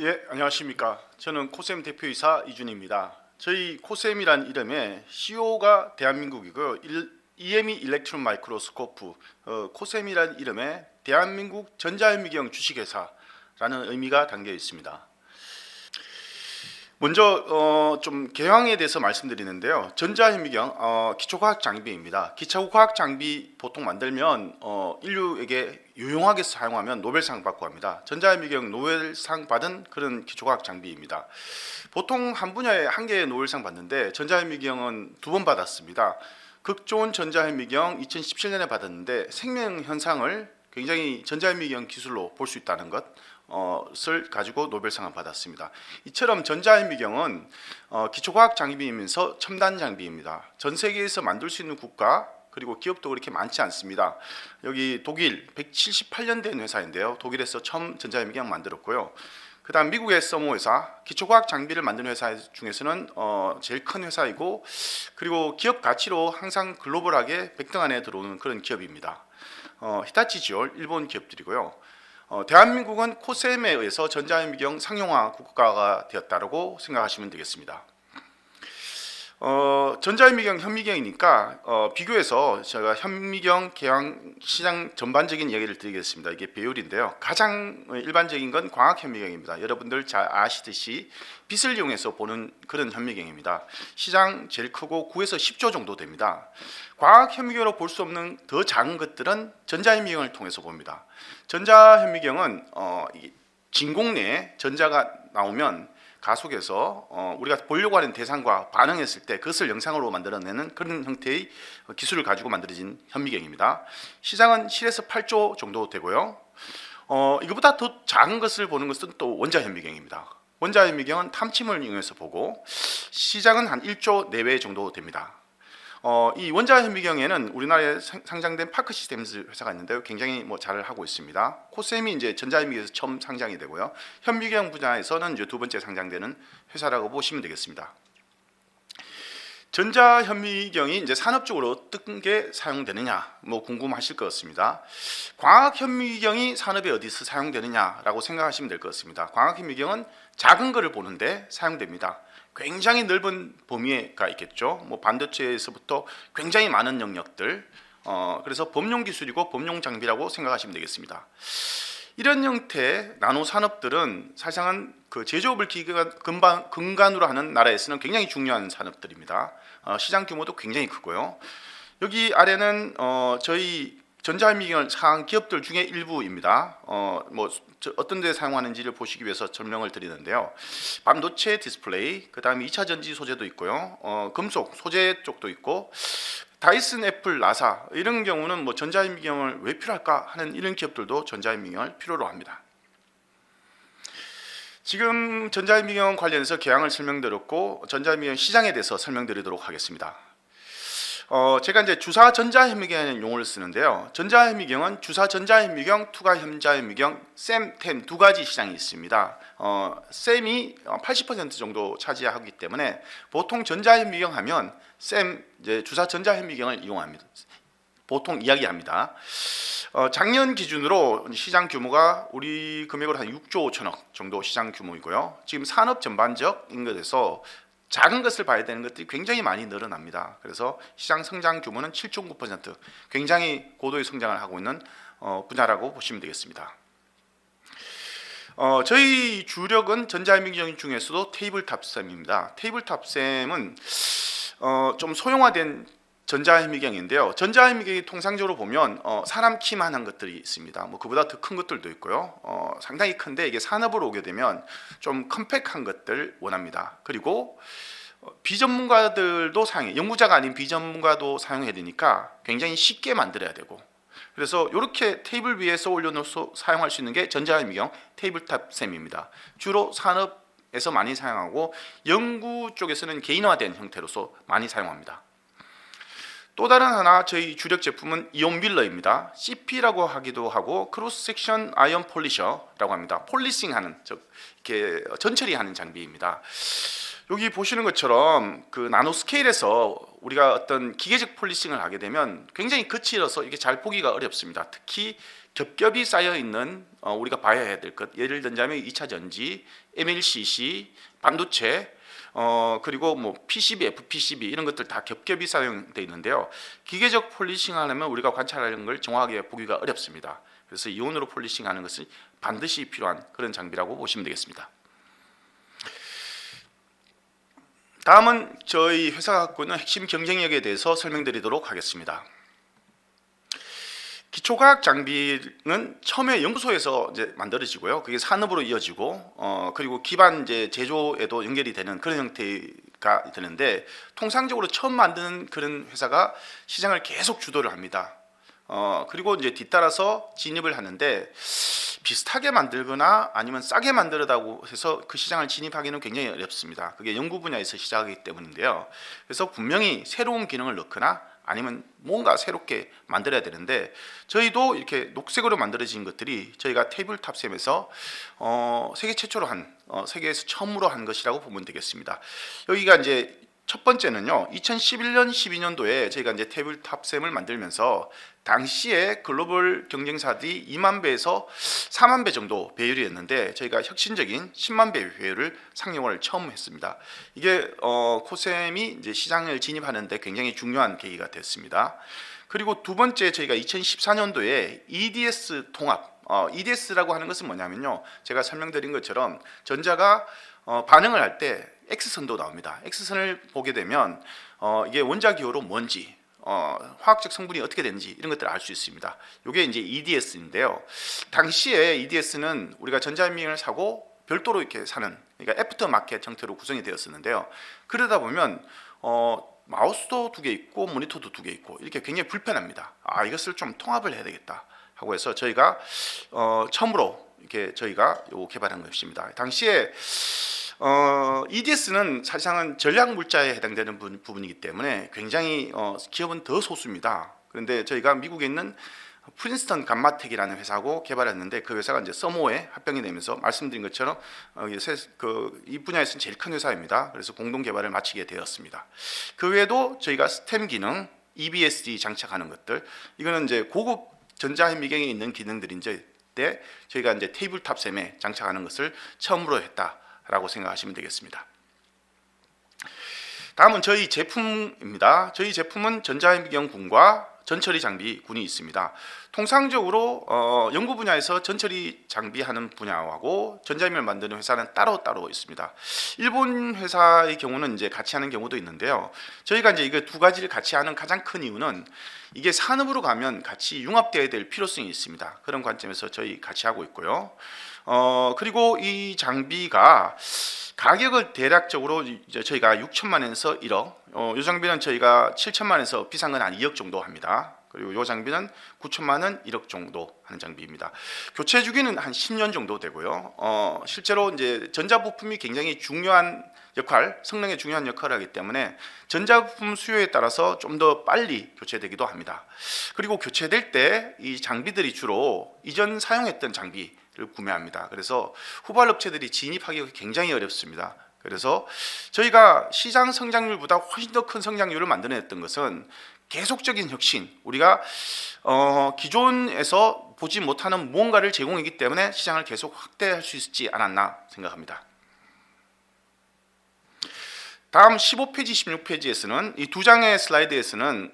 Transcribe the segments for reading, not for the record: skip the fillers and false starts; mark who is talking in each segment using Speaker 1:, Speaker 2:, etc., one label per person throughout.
Speaker 1: 예, 안녕하십니까. 저는 코셈 대표이사 이준입니다. 저희 코셈이란 이름의 CO가 대한민국이고요. EME 일렉트론 마이크로스코프, 코셈이란 이름의 대한민국 전자현미경 주식회사라는 의미가 담겨 있습니다. 먼저 좀 개형에 대해서 말씀드리는데요. 전자현미경 기초과학 장비입니다. 기초과학 장비 보통 만들면 인류에게 유용하게 사용하면 노벨상 받고 합니다. 전자현미경 노벨상 받은 그런 기초과학 장비입니다. 보통 한 분야에 한 개의 노벨상 받는데 전자현미경은 2번 받았습니다. 극좋은 전자현미경 2017년에 받았는데 생명 현상을 굉장히 전자현미경 기술로 볼 수 있다는 것을 가지고 노벨상을 받았습니다. 이처럼 전자현미경은 기초과학 장비이면서 첨단 장비입니다. 전 세계에서 만들 수 있는 국가 그리고 기업도 그렇게 많지 않습니다. 여기 독일 178년 된 회사인데요. 독일에서 처음 전자현미경 만들었고요. 그 다음 미국의 서모 회사, 기초과학 장비를 만드는 회사 중에서는 제일 큰 회사이고, 그리고 기업 가치로 항상 글로벌하게 100등 안에 들어오는 그런 기업입니다. 히타치지올 일본 기업들이고요. 대한민국은 코셈에 의해서 전자현미경 상용화 국가가 되었다고 생각하시면 되겠습니다. 전자현미경, 현미경이니까 비교해서 제가 현미경 개양 시장 전반적인 이야기를 드리겠습니다. 이게 배율인데요. 가장 일반적인 건 광학현미경입니다. 여러분들 잘 아시듯이 빛을 이용해서 보는 그런 현미경입니다. 시장 제일 크고 9에서 10조 정도 됩니다. 광학현미경으로 볼 수 없는 더 작은 것들은 전자현미경을 통해서 봅니다. 전자현미경은 진공 내에 전자가 나오면 가속에서 우리가 보려고 하는 대상과 반응했을 때 그것을 영상으로 만들어내는 그런 형태의 기술을 가지고 만들어진 현미경입니다. 시장은 7에서 8조 정도 되고요. 이거보다 더 작은 것을 보는 것은 또 원자현미경입니다. 원자현미경은 탐침을 이용해서 보고 시장은 한 1조 내외 정도 됩니다. 이 원자현미경에는 우리나라에 상장된 파크시스템즈 회사가 있는데요. 굉장히 잘 하고 있습니다. 코셈이 이제 전자현미경에서 처음 상장이 되고요. 현미경 분야에서는 이제 두 번째 상장되는 회사라고 보시면 되겠습니다. 전자현미경이 이제 산업적으로 어떤 게 사용되느냐 궁금하실 것 같습니다. 광학현미경이 산업에 어디서 사용되느냐라고 생각하시면 될 것 같습니다. 광학현미경은 작은 거를 보는데 사용됩니다. 굉장히 넓은 범위가 있겠죠. 반도체에서부터 굉장히 많은 영역들. 그래서 범용 기술이고 범용 장비라고 생각하시면 되겠습니다. 이런 형태의 나노 산업들은 사실상은 그 제조업을 근간으로 하는 나라에서는 굉장히 중요한 산업들입니다. 시장 규모도 굉장히 크고요. 여기 아래는 저희 전자현미경을 사용한 기업들 중에 일부입니다. 어떤 데 사용하는지를 보시기 위해서 설명을 드리는데요. 반도체 디스플레이, 그 다음에 2차 전지 소재도 있고요. 금속 소재 쪽도 있고, 다이슨, 애플, 나사 이런 경우는 전자현미경을 왜 필요할까 하는 이런 기업들도 전자현미경을 필요로 합니다. 지금 전자현미경 관련해서 개항을 설명드렸고 전자현미경 시장에 대해서 설명드리도록 하겠습니다. 제가 이제 주사 전자현미경이라는 용어를 쓰는데요. 전자현미경은 주사 전자현미경, 투과 전자현미경, 셈, 템 두 가지 시장이 있습니다. 셈이 80% 정도 차지하기 때문에 보통 전자현미경 하면 셈, 이제 주사 전자현미경을 이용합니다. 보통 이야기합니다. 작년 기준으로 시장 규모가 우리 금액으로 한 6조 5천억 정도 시장 규모이고요. 지금 산업 전반적인 것에서 작은 것을 봐야 되는 것들이 굉장히 많이 늘어납니다. 그래서 시장 성장 규모는 7.9% 굉장히 고도의 성장을 하고 있는 분야라고 보시면 되겠습니다. 저희 주력은 전자현미경 중에서도 테이블탑 셈입니다. 테이블탑 셈은 좀 소형화된 전자현미경인데요. 전자현미경이 통상적으로 보면 사람 키만한 것들이 있습니다. 그보다 더 큰 것들도 있고요. 상당히 큰데 이게 산업으로 오게 되면 좀 컴팩트한 것들 원합니다. 그리고 비전문가들도 사용해, 연구자가 아닌 비전문가도 사용해야 되니까 굉장히 쉽게 만들어야 되고, 그래서 이렇게 테이블 위에서 올려놓아서 사용할 수 있는 게 전자현미경 테이블탑 셈입니다. 주로 산업에서 많이 사용하고 연구 쪽에서는 개인화된 형태로서 많이 사용합니다. 또 다른 하나 저희 주력 제품은 이온 밀러입니다. CP라고 하기도 하고 크로스 섹션 아이언 폴리셔라고 합니다. 폴리싱하는, 즉 이렇게 전처리하는 장비입니다. 여기 보시는 것처럼 그 나노 스케일에서 우리가 어떤 기계적 폴리싱을 하게 되면 굉장히 거칠어서 이게 잘 보기가 어렵습니다. 특히 겹겹이 쌓여 있는 우리가 봐야 될 것, 예를 들자면 2차 전지, MLCC, 반도체, 그리고 뭐 PCB, FPCB 이런 것들 다 겹겹이 사용되어 있는데요. 기계적 폴리싱 하려면 우리가 관찰하는 걸 정확하게 보기가 어렵습니다. 그래서 이온으로 폴리싱하는 것은 반드시 필요한 그런 장비라고 보시면 되겠습니다. 다음은 저희 회사가 갖고 있는 핵심 경쟁력에 대해서 설명드리도록 하겠습니다. 기초과학 장비는 처음에 연구소에서 이제 만들어지고요. 그게 산업으로 이어지고 그리고 기반 이제 제조에도 연결이 되는 그런 형태가 되는데, 통상적으로 처음 만드는 그런 회사가 시장을 계속 주도를 합니다. 그리고 이제 뒤따라서 진입을 하는데, 비슷하게 만들거나 아니면 싸게 만들었다고 해서 그 시장을 진입하기는 굉장히 어렵습니다. 그게 연구 분야에서 시작하기 때문인데요. 그래서 분명히 새로운 기능을 넣거나 아니면 뭔가 새롭게 만들어야 되는데, 저희도 이렇게 녹색으로 만들어진 것들이 저희가 테이블탑 셈에서 세계 최초로 세계에서 처음으로 한 것이라고 보면 되겠습니다. 여기가 이제 첫 번째는요, 2011년, 12년도에 저희가 이제 테이블탑 셈을 만들면서 당시에 글로벌 경쟁사들이 2만 배에서 4만 배 정도 배율이었는데, 저희가 혁신적인 10만 배 배율을 상용화를 처음 했습니다. 이게 코셈이 이제 시장을 진입하는데 굉장히 중요한 계기가 됐습니다. 그리고 두 번째, 저희가 2014년도에 EDS 통합, EDS라고 하는 것은 뭐냐면요, 제가 설명드린 것처럼 전자가 반응을 할 때 X선도 나옵니다. X선을 보게 되면 이게 원자 기호로 뭔지, 화학적 성분이 어떻게 되는지 이런 것들을 알 수 있습니다. 이게 이제 EDS인데요. 당시에 EDS는 우리가 전자현미경을 사고 별도로 이렇게 사는, 그러니까 애프터 마켓 형태로 구성이 되었었는데요. 그러다 보면 마우스도 두 개 있고 모니터도 두 개 있고 이렇게 굉장히 불편합니다. 이것을 좀 통합을 해야 되겠다 하고 해서 저희가 처음으로 이렇게 저희가 개발한 것입니다. 당시에 EDS는 사실상은 전략 물자에 해당되는 부분이기 때문에 굉장히 기업은 더 소수입니다. 그런데 저희가 미국에 있는 프린스턴 감마텍이라는 회사하고 개발했는데, 그 회사가 이제 서모에 합병이 되면서 말씀드린 것처럼 이 분야에서는 제일 큰 회사입니다. 그래서 공동 개발을 마치게 되었습니다. 그 외에도 저희가 스템 기능, EBSD 장착하는 것들, 이거는 이제 고급 전자현미경에 있는 기능들인데 저희가 이제 테이블탑 셈에 장착하는 것을 처음으로 했다라고 생각하시면 되겠습니다. 다음은 저희 제품입니다. 저희 제품은 전자현미경 군과 전처리 장비 군이 있습니다. 통상적으로 연구 분야에서 전처리 장비하는 분야하고 전자현미경을 만드는 회사는 따로 있습니다. 일본 회사의 경우는 이제 같이 하는 경우도 있는데요. 저희가 이제 이거 두 가지를 같이 하는 가장 큰 이유는 이게 산업으로 가면 같이 융합되어야 될 필요성이 있습니다. 그런 관점에서 저희 같이 하고 있고요. 그리고 이 장비가 가격을 대략적으로 이제 저희가 6천만 원에서 1억, 이 장비는 저희가 7천만 원에서 비싼 건 한 2억 정도 합니다. 그리고 이 장비는 9천만 원, 1억 정도 하는 장비입니다. 교체 주기는 한 10년 정도 되고요. 실제로 이제 전자부품이 굉장히 중요한 역할, 성능에 중요한 역할을 하기 때문에 전자부품 수요에 따라서 좀 더 빨리 교체되기도 합니다. 그리고 교체될 때 이 장비들이 주로 이전 사용했던 장비를 구매합니다. 그래서 후발 업체들이 진입하기가 굉장히 어렵습니다. 그래서 저희가 시장 성장률보다 훨씬 더 큰 성장률을 만들어냈던 것은 계속적인 혁신, 우리가 기존에서 보지 못하는 무언가를 제공했기 때문에 시장을 계속 확대할 수 있지 않았나 생각합니다. 다음 15페이지, 16페이지에서는 이 두 장의 슬라이드에서는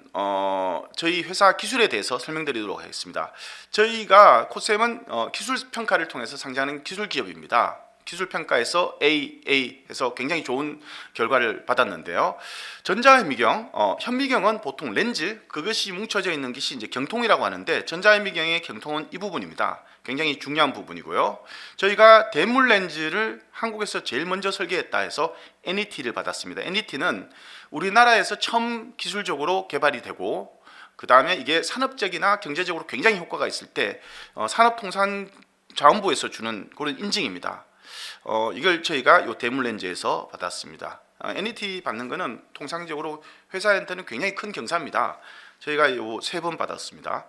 Speaker 1: 저희 회사 기술에 대해서 설명드리도록 하겠습니다. 저희가 코셈은 기술 평가를 통해서 상장하는 기술 기업입니다. 기술 평가에서 AA 해서 굉장히 좋은 결과를 받았는데요. 전자현미경, 현미경은 보통 렌즈, 그것이 뭉쳐져 있는 것이 이제 경통이라고 하는데, 전자현미경의 경통은 이 부분입니다. 굉장히 중요한 부분이고요. 저희가 대물 렌즈를 한국에서 제일 먼저 설계했다 해서 NET를 받았습니다. NET는 우리나라에서 처음 기술적으로 개발이 되고, 그 다음에 이게 산업적이나 경제적으로 굉장히 효과가 있을 때 산업통상자원부에서 주는 그런 인증입니다. 이걸 저희가 요 대물 렌즈에서 받았습니다. NET 받는 거는 통상적으로 회사한테는 굉장히 큰 경사입니다. 저희가 요 3번 받았습니다.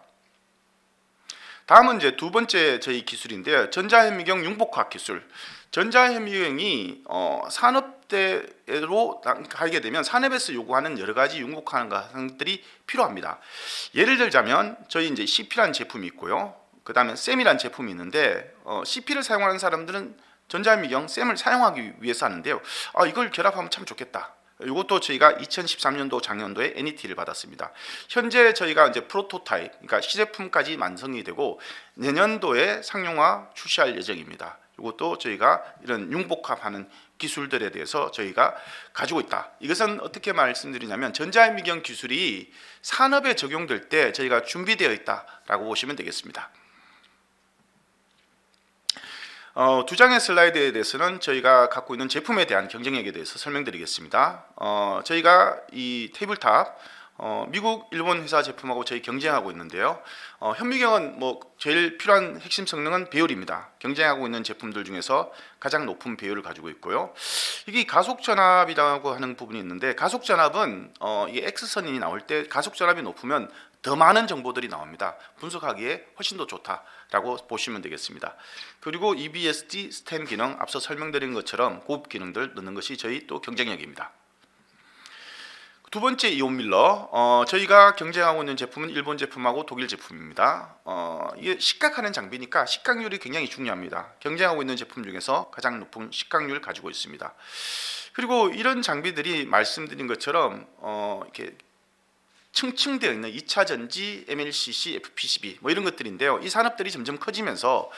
Speaker 1: 다음은 이제 두 번째 저희 기술인데요. 전자현미경 융복화학 기술. 전자현미경이 산업 시대로 가게 되면 산업에서 요구하는 여러 가지 융복하는 과정들이 필요합니다. 예를 들자면 저희 이제 CP라는 제품이 있고요. 그 다음에 셈이라는 제품이 있는데 CP를 사용하는 사람들은 전자현미경 셈을 사용하기 위해서 하는데요. 이걸 결합하면 참 좋겠다. 이것도 저희가 2013년도 작년도에 NET를 받았습니다. 현재 저희가 이제 프로토타입, 그러니까 시제품까지 완성이 되고 내년도에 상용화 출시할 예정입니다. 이것도 저희가 이런 융복합하는 기술들에 대해서 저희가 가지고 있다. 이것은 어떻게 말씀드리냐면 전자현미경 기술이 산업에 적용될 때 저희가 준비되어 있다라고 보시면 되겠습니다. 두 장의 슬라이드에 대해서는 저희가 갖고 있는 제품에 대한 경쟁력에 대해서 설명드리겠습니다. 저희가 이 테이블탑 미국, 일본 회사 제품하고 저희 경쟁하고 있는데요. 현미경은 뭐 제일 필요한 핵심 성능은 배율입니다. 경쟁하고 있는 제품들 중에서 가장 높은 배율을 가지고 있고요. 이게 가속 전압이라고 하는 부분이 있는데 가속 전압은 이게 X선이 나올 때 가속 전압이 높으면 더 많은 정보들이 나옵니다. 분석하기에 훨씬 더 좋다라고 보시면 되겠습니다. 그리고 EBSD 스템 기능 앞서 설명드린 것처럼 고급 기능들 넣는 것이 저희 또 경쟁력입니다. 두 번째 이온밀러, 저희가 경쟁하고 있는 제품은 일본 제품하고 독일 제품입니다. 이게 식각하는 장비니까 식각률이 굉장히 중요합니다. 경쟁하고 있는 제품 중에서 가장 높은 식각률을 가지고 있습니다. 그리고 이런 장비들이 말씀드린 것처럼 이렇게 층층되어 있는 2차 전지, MLCC, FPCB 뭐 이런 것들인데요. 이 산업들이 점점 커지면서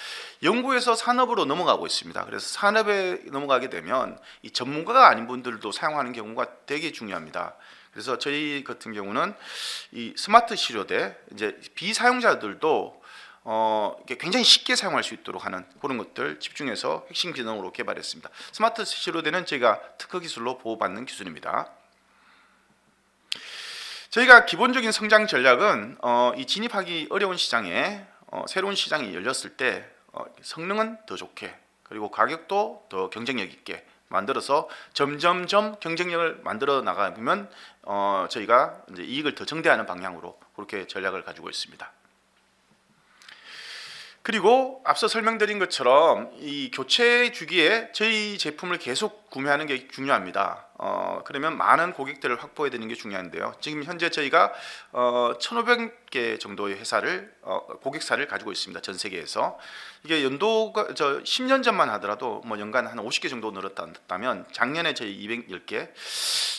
Speaker 1: 연구에서 산업으로 넘어가고 있습니다. 그래서 산업에 넘어가게 되면 이 전문가가 아닌 분들도 사용하는 경우가 되게 중요합니다. 그래서 저희 같은 경우는 이 스마트 시료대 이제 비사용자들도 굉장히 쉽게 사용할 수 있도록 하는 그런 것들 집중해서 핵심 기능으로 개발했습니다. 스마트 시료대는 저희가 특허 기술로 보호받는 기술입니다. 저희가 기본적인 성장 전략은 이 진입하기 어려운 시장에 새로운 시장이 열렸을 때 성능은 더 좋게 그리고 가격도 더 경쟁력 있게 만들어서 점점점 경쟁력을 만들어 나가면 저희가 이제 이익을 더 증대하는 방향으로 그렇게 전략을 가지고 있습니다. 그리고 앞서 설명드린 것처럼 이 교체 주기에 저희 제품을 계속 구매하는 게 중요합니다. 그러면 많은 고객들을 확보해야 되는 게 중요한데요. 지금 현재 저희가 1,500개 정도의 회사를 고객사를 가지고 있습니다. 전 세계에서. 이게 연도가 10년 전만 하더라도 뭐 연간 한 50개 정도 늘었다면 작년에 저희 210개.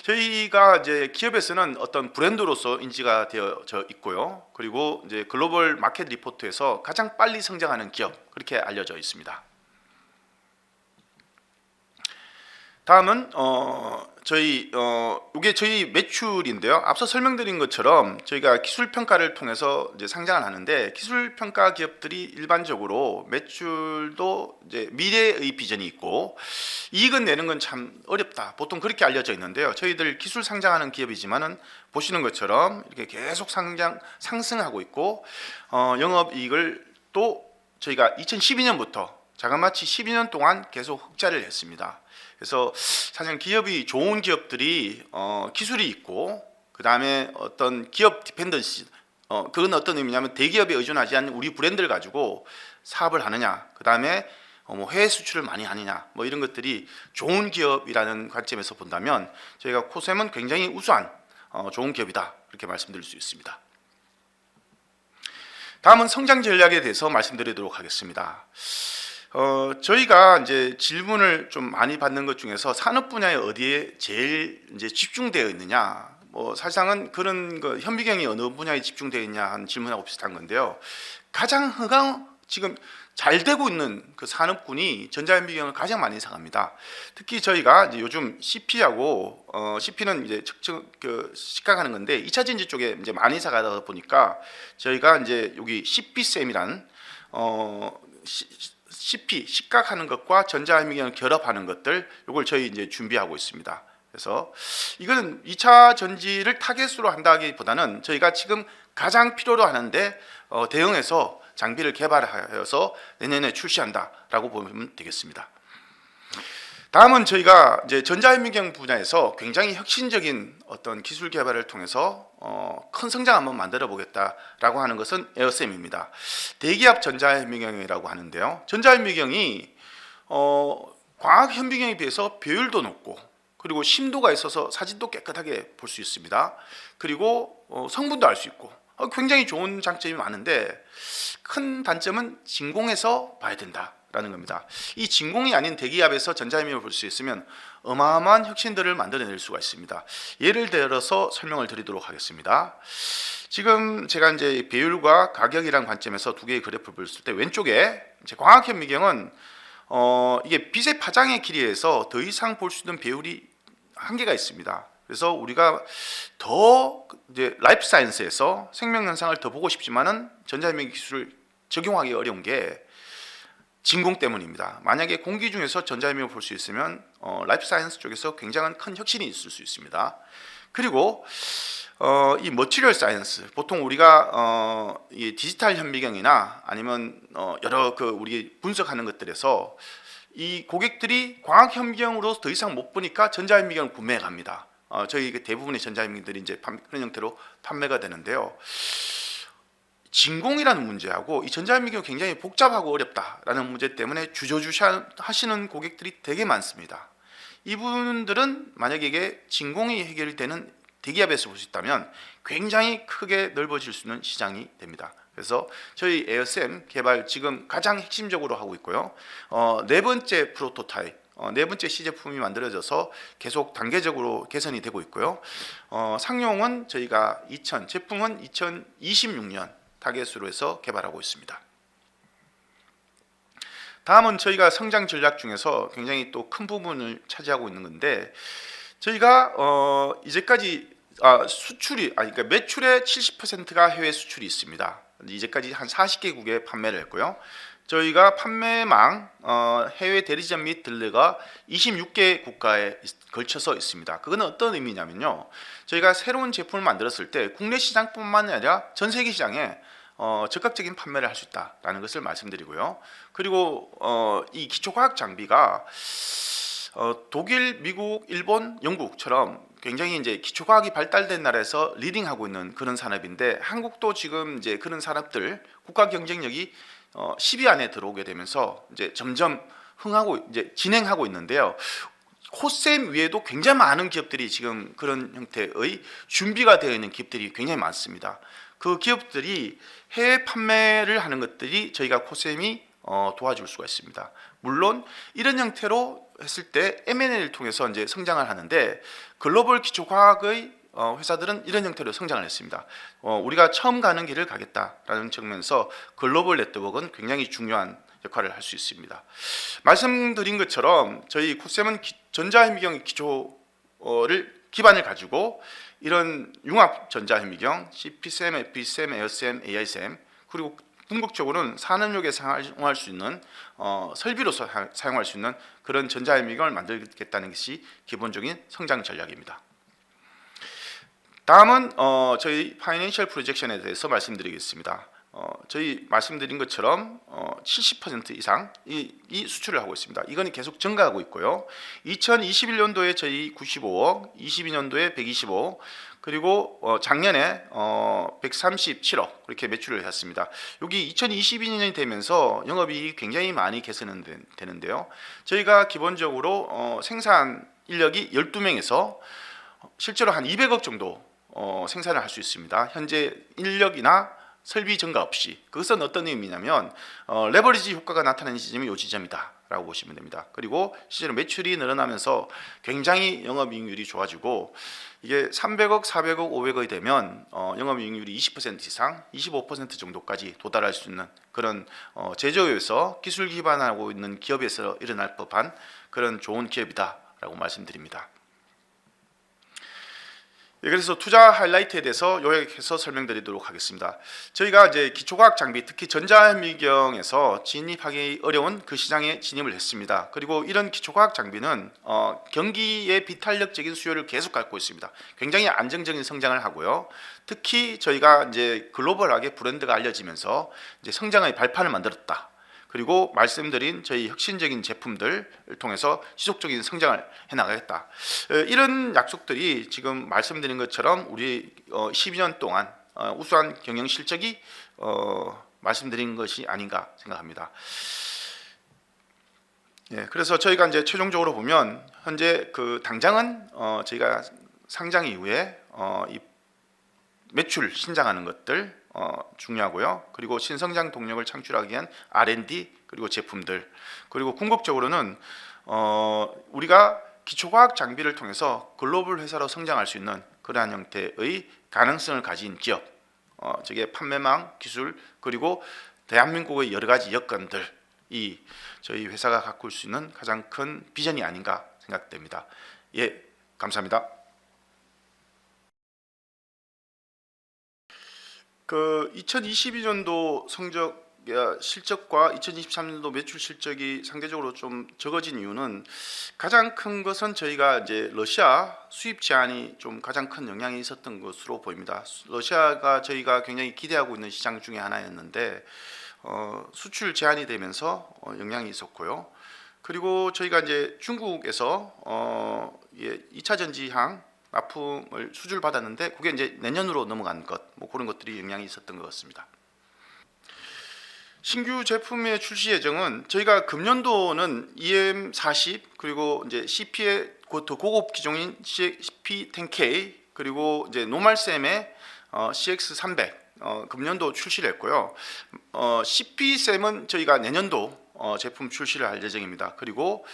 Speaker 1: 저희가 이제 기업에서는 어떤 브랜드로서 인지가 되어져 있고요. 그리고 이제 글로벌 마켓 리포트에서 가장 빨리 성장하는 기업 그렇게 알려져 있습니다. 다음은 이게 저희 매출인데요. 앞서 설명드린 것처럼 저희가 기술 평가를 통해서 이제 상장을 하는데 기술 평가 기업들이 일반적으로 매출도 이제 미래의 비전이 있고 이익은 내는 건 참 어렵다. 보통 그렇게 알려져 있는데요. 저희들 기술 상장하는 기업이지만은 보시는 것처럼 이렇게 계속 상승하고 있고 영업 이익을 또 저희가 2012년부터 자그마치 12년 동안 계속 흑자를 냈습니다. 그래서 사실 기업이 좋은 기업들이 기술이 있고 그 다음에 어떤 기업 디펜던시 그건 어떤 의미냐면 대기업에 의존하지 않는 우리 브랜드를 가지고 사업을 하느냐 그 다음에 뭐 해외 수출을 많이 하느냐 뭐 이런 것들이 좋은 기업이라는 관점에서 본다면 저희가 코셈은 굉장히 우수한 좋은 기업이다 이렇게 말씀드릴 수 있습니다. 다음은 성장 전략에 대해서 말씀드리도록 하겠습니다. 저희가 이제 질문을 좀 많이 받는 것 중에서 산업 분야에 어디에 제일 이제 집중되어 있느냐, 뭐 사실상은 그런 거 현미경이 어느 분야에 집중되어 있냐 하는 질문하고 비슷한 건데요. 가장 지금 잘 되고 있는 그 산업군이 전자현미경을 가장 많이 사갑니다. 특히 저희가 이제 요즘 CP하고 CP는 이제 측정 식각하는 건데 2차 전지 쪽에 이제 많이 사가다 보니까 저희가 이제 여기 CP셈이란 CP 식각하는 것과 전자현미경을 결합하는 것들 이걸 저희 이제 준비하고 있습니다. 그래서 이거는 2차 전지를 타겟으로 한다기보다는 저희가 지금 가장 필요로 하는데 대응해서 장비를 개발하여서 내년에 출시한다라고 보면 되겠습니다. 다음은 저희가 이제 전자현미경 분야에서 굉장히 혁신적인 어떤 기술 개발을 통해서 큰 성장 한번 만들어 보겠다라고 하는 것은 에어셈입니다. 대기압 전자현미경이라고 하는데요. 전자현미경이 과학 현미경에 비해서 배율도 높고 그리고 심도가 있어서 사진도 깨끗하게 볼 수 있습니다. 그리고 성분도 알 수 있고 굉장히 좋은 장점이 많은데 큰 단점은 진공에서 봐야 된다라는 겁니다. 이 진공이 아닌 대기압에서 전자현미경을 볼 수 있으면 어마어마한 혁신들을 만들어낼 수가 있습니다. 예를 들어서 설명을 드리도록 하겠습니다. 지금 제가 이제 배율과 가격이란 관점에서 두 개의 그래프를 보였을 때 왼쪽에 이제 광학현미경은 이게 빛의 파장의 길이에서 더 이상 볼 수 있는 배율이 한계가 있습니다. 그래서 우리가 더 이제 라이프 사이언스에서 생명 현상을 더 보고 싶지만은 전자현미경 기술을 적용하기 어려운 게 진공 때문입니다. 만약에 공기 중에서 전자현미경을 볼 수 있으면 라이프 사이언스 쪽에서 굉장한 큰 혁신이 있을 수 있습니다. 그리고 이 머티리얼 사이언스, 보통 우리가 이 디지털 현미경이나 아니면 여러 우리 분석하는 것들에서 이 고객들이 광학 현미경으로 더 이상 못 보니까 전자현미경을 구매해 갑니다. 저희 대부분의 전자현미경들이 이제 그런 형태로 판매가 되는데요. 진공이라는 문제하고 이 전자현미경이 굉장히 복잡하고 어렵다라는 문제 때문에 주저주저하시는 고객들이 되게 많습니다. 이분들은 만약에 이게 진공이 해결되는 대기압에서 볼 수 있다면 굉장히 크게 넓어질 수 있는 시장이 됩니다. 그래서 저희 에어셈 개발 지금 가장 핵심적으로 하고 있고요. 네 번째 프로토타입, 네 번째 시제품이 만들어져서 계속 단계적으로 개선이 되고 있고요. 상용은 저희가 제품은 2026년 타겟으로 해서 개발하고 있습니다. 다음은 저희가 성장 전략 중에서 굉장히 또 큰 부분을 차지하고 있는 건데 저희가 이제까지 그러니까 매출의 70%가 해외 수출이 있습니다. 이제까지 한 40개국에 판매를 했고요. 저희가 판매망 해외 대리점 및 딜러가 26개 국가에 걸쳐서 있습니다. 그거는 어떤 의미냐면요. 저희가 새로운 제품을 만들었을 때 국내 시장뿐만 아니라 전 세계 시장에 적극적인 판매를 할 수 있다라는 것을 말씀드리고요. 그리고 이 기초과학 장비가 독일, 미국, 일본, 영국처럼 굉장히 이제 기초과학이 발달된 나라에서 리딩하고 있는 그런 산업인데 한국도 지금 이제 그런 산업들 국가 경쟁력이 10위 안에 들어오게 되면서 이제 점점 이제 진행하고 있는데요. 코셈 외에도 굉장히 많은 기업들이 지금 그런 형태의 준비가 되어 있는 기업들이 굉장히 많습니다. 그 기업들이 해외 판매를 하는 것들이 저희가 코셈이 도와줄 수가 있습니다. 물론 이런 형태로 했을 때 M&A를 통해서 이제 성장을 하는데 글로벌 기초과학의 회사들은 이런 형태로 성장을 했습니다. 우리가 처음 가는 길을 가겠다라는 측면에서 글로벌 네트워크는 굉장히 중요한 역할을 할 수 있습니다. 말씀드린 것처럼 저희 코셈은 전자현미경 기초를 기반을 가지고 이런 융합 전자현미경, CP셈, FP셈, 에어셈, AI셈 그리고 궁극적으로는 산업용에 사용할 수 있는 설비로서 사용할 수 있는 그런 전자현미경을 만들겠다는 것이 기본적인 성장 전략입니다. 다음은 저희 파이낸셜 프로젝션에 대해서 말씀드리겠습니다. 저희 말씀드린 것처럼 70% 이상 이 수출을 하고 있습니다. 이건 계속 증가하고 있고요. 2021년도에 저희 95억, 22년도에 125억, 그리고 작년에 137억 그렇게 매출을 했습니다. 여기 2022년이 되면서 영업이익이 굉장히 많이 개선은 되는데요. 저희가 기본적으로 생산 인력이 12명에서 실제로 한 200억 정도 생산을 할 수 있습니다. 현재 인력이나 설비 증가 없이. 그것은 어떤 의미냐면 레버리지 효과가 나타나는 지점이 이 지점이다 라고 보시면 됩니다. 그리고 실제로 매출이 늘어나면서 굉장히 영업이익률이 좋아지고 이게 300억, 400억, 500억이 되면 영업이익률이 20% 이상, 25% 정도까지 도달할 수 있는 그런 제조업에서 기술 기반하고 있는 기업에서 일어날 법한 그런 좋은 기업이다 라고 말씀드립니다. 그래서 투자 하이라이트에 대해서 요약해서 설명드리도록 하겠습니다. 저희가 이제 기초과학 장비, 특히 전자현미경에서 진입하기 어려운 그 시장에 진입을 했습니다. 그리고 이런 기초과학 장비는 경기의 비탄력적인 수요를 계속 갖고 있습니다. 굉장히 안정적인 성장을 하고요. 특히 저희가 이제 글로벌하게 브랜드가 알려지면서 이제 성장의 발판을 만들었다. 그리고 말씀드린 저희 혁신적인 제품들을 통해서 지속적인 성장을 해나가겠다. 이런 약속들이 지금 말씀드린 것처럼 우리 12년 동안 우수한 경영 실적이 말씀드린 것이 아닌가 생각합니다. 예, 그래서 저희가 이제 최종적으로 보면 현재 그 당장은 저희가 상장 이후에 이 매출 신장하는 것들 중요하고요. 그리고 신성장 동력을 창출하기 위한 R&D 그리고 제품들, 그리고 궁극적으로는 우리가 기초과학 장비를 통해서 글로벌 회사로 성장할 수 있는 그러한 형태의 가능성을 가진 기업, 저게 판매망 기술 그리고 대한민국의 여러 가지 여건들이 저희 회사가 갖고 올 수 있는 가장 큰 비전이 아닌가 생각됩니다. 예, 감사합니다. 그 2022년도 성적 실적과 2023년도 매출 실적이 상대적으로 좀 적어진 이유는 가장 큰 것은 저희가 이제 러시아 수입 제한이 좀 가장 큰 영향이 있었던 것으로 보입니다. 러시아가 저희가 굉장히 기대하고 있는 시장 중에 하나였는데 수출 제한이 되면서 영향이 있었고요. 그리고 저희가 이제 중국에서 2차 전지항 납품을 수주를 받았는데 그게 이제 내년으로 넘어간 것, 뭐 그런 것들이 영향이 있었던 것 같습니다. 신규 제품의 출시 예정은 저희가 금년도는 EM40 그리고 이제 CP의 더 고급 기종인 CP10K 그리고 이제 노말샘의 CX300 금년도 출시를 했고요. CP샘은 저희가 내년도 제품 출시를 할 예정입니다. 그리고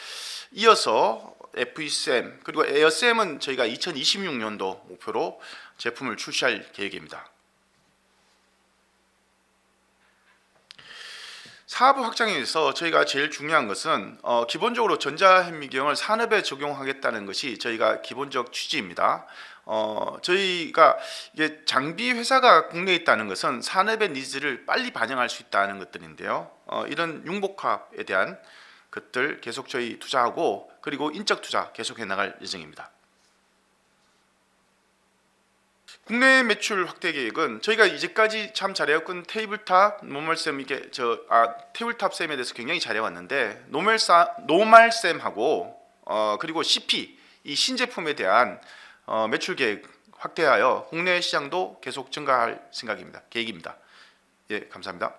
Speaker 1: 이어서 FE샘 그리고 에어샘은 저희가 2026년도 목표로 제품을 출시할 계획입니다. 사업 확장에 있어서 저희가 제일 중요한 것은 기본적으로 전자현미경을 산업에 적용하겠다는 것이 저희가 기본적 취지입니다. 저희가 이게 장비 회사가 국내에 있다는 것은 산업의 니즈를 빨리 반영할 수 있다는 것들인데요. 이런 융복합에 대한 것들 계속 저희 투자하고 그리고 인적 투자 계속해 나갈 예정입니다. 국내 매출 확대 계획은 저희가 이제까지 참 잘해왔건 테이블탑, 노멀샘 이게 테이블탑 샘에 대해서 굉장히 잘해왔는데 노말샘하고 그리고 CP 이 신제품에 대한 매출 계획 확대하여 국내 시장도 계속 증가할 생각입니다. 계획입니다. 예, 감사합니다.